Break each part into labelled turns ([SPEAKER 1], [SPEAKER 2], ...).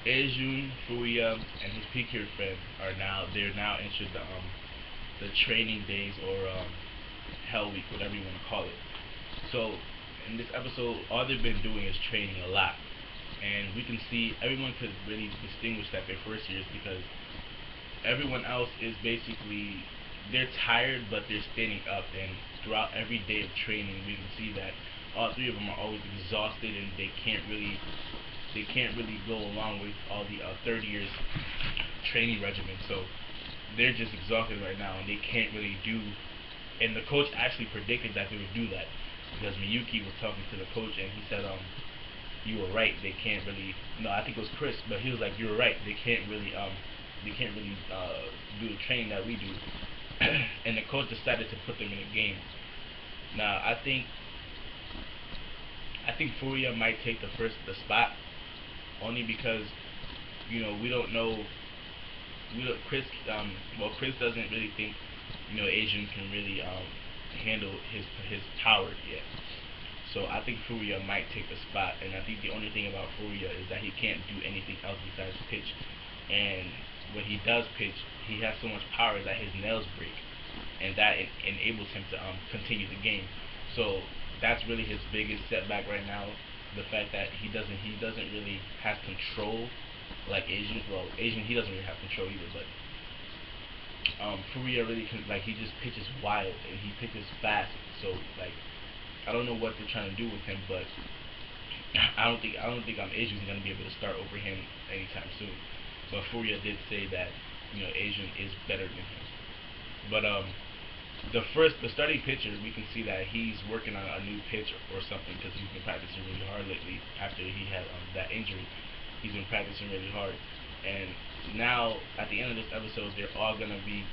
[SPEAKER 1] Ejun, Fuya, and his PQ friend they're now entered the training days, or Hell Week, whatever you want to call it. So in this episode, all they've been doing is training a lot, and we can see everyone could really distinguish that their first years, because everyone else is basically, they're tired but they're standing up, and throughout every day of training we can see that all three of them are always exhausted, and they can't really go along with all the 30 years training regimen. So they're just exhausted right now, and they can't really do. And the coach actually predicted that they would do that, because Miyuki was talking to the coach, and he said, "You were right. They can't really." No, I think it was Chris, but he was like, "You were right. They can't really do the training that we do." And the coach decided to put them in a game. Now, I think Furia might take the spot, only because we don't know. Chris doesn't really think Asian can really handle his power yet. So I think Furia might take the spot, and I think the only thing about Furia is that he can't do anything else besides pitch. And when he does pitch, he has so much power that his nails break, and that enables him to continue the game. So that's really his biggest setback right now. The fact that he doesn't really have control like Asian. Well, Asian, he doesn't really have control either, but Furia really like, he just pitches wild and he pitches fast. So like, I don't know what they're trying to do with him, but I don't think Asian's gonna be able to start over him anytime soon. But Furia did say that Asian is better than him. But the starting pitcher, we can see that he's working on a new pitch or something, because he's been practicing really hard lately after he had that injury. He's been practicing really hard, and now at the end of this episode, they're all gonna be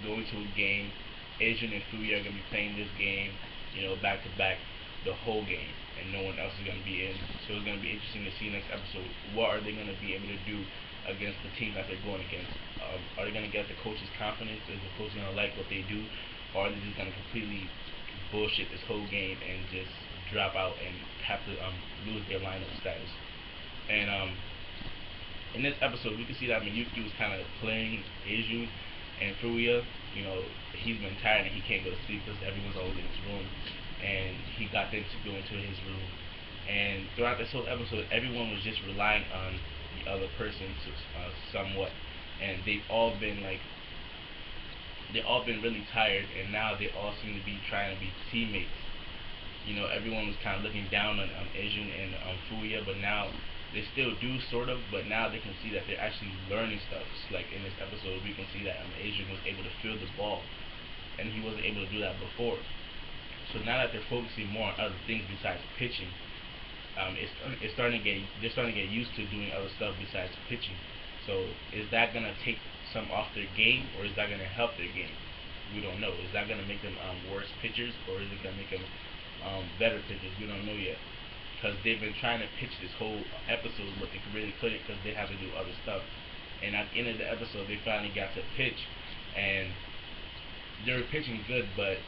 [SPEAKER 1] going to a game. Asian and Fuya are gonna be playing this game, back to back, the whole game, and no one else is gonna be in. So it's gonna be interesting to see next episode. What are they gonna be able to do against the team that they're going against? Are they gonna get the coach's confidence? Is the coach gonna like what they do, or are they just gonna completely bullshit this whole game and just drop out and have to lose their lineup status? And in this episode, we can see that Miyuki was kind of playing Eiju and Furuya. He's been tired and he can't go to sleep because everyone's always in his room. And he got them to go into his room. And throughout this whole episode, everyone was just relying on the other person somewhat. And they've all been really tired, and now they all seem to be trying to be teammates. Everyone was kind of looking down on Asian and Fuya, but now they still do sort of, but now they can see that they're actually learning stuff. Like in this episode, we can see that Asian was able to field the ball, and he wasn't able to do that before. So now that they're focusing more on other things besides pitching, it's starting to get they're starting to get used to doing other stuff besides pitching. So is that gonna take some off their game, or is that gonna help their game? We don't know. Is that gonna make them worse pitchers, or is it gonna make them better pitchers? We don't know yet, because they've been trying to pitch this whole episode, but they really couldn't because they have to do other stuff. And at the end of the episode, they finally got to pitch, and they were pitching good, but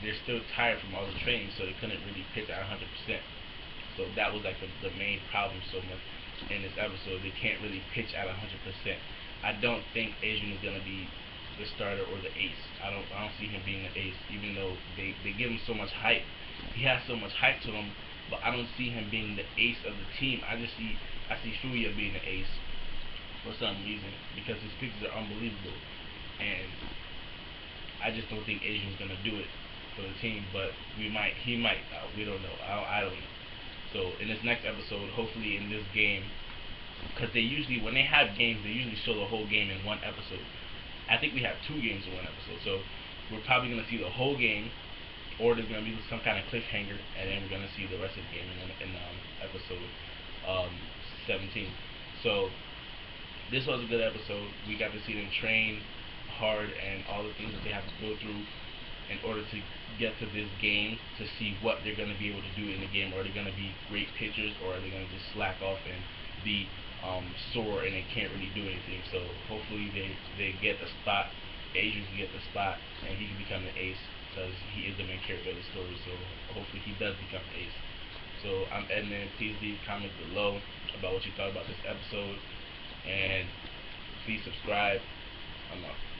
[SPEAKER 1] they're still tired from all the training, so they couldn't really pitch at 100%. So that was like the main problem so much in this episode. They can't really pitch at 100%. I don't think Asian is gonna be the starter or the ace. I don't see him being the ace, even though they give him so much hype. He has so much hype to him, but I don't see him being the ace of the team. I see Fuya being the ace for some reason, because his pictures are unbelievable, and I just don't think Asian's gonna do it for the team. But he might. We don't know. I don't know. So in this next episode, hopefully in this game, because they usually, when they have games, they usually show the whole game in one episode. I think we have two games in one episode, so we're probably gonna see the whole game, or there's gonna be some kind of cliffhanger, and then we're gonna see the rest of the game in episode um, 17. So this was a good episode. We got to see them train hard and all the things that they have to go through in order to get to this game, to see what they're going to be able to do in the game. Are they going to be great pitchers, or are they going to just slack off and be sore and they can't really do anything? So hopefully they get the spot. Asian can get the spot, and he can become the ace, because he is the main character of the story. So hopefully he does become the ace. So I'm Edmund. Please leave comments below about what you thought about this episode, and please subscribe. I'm out.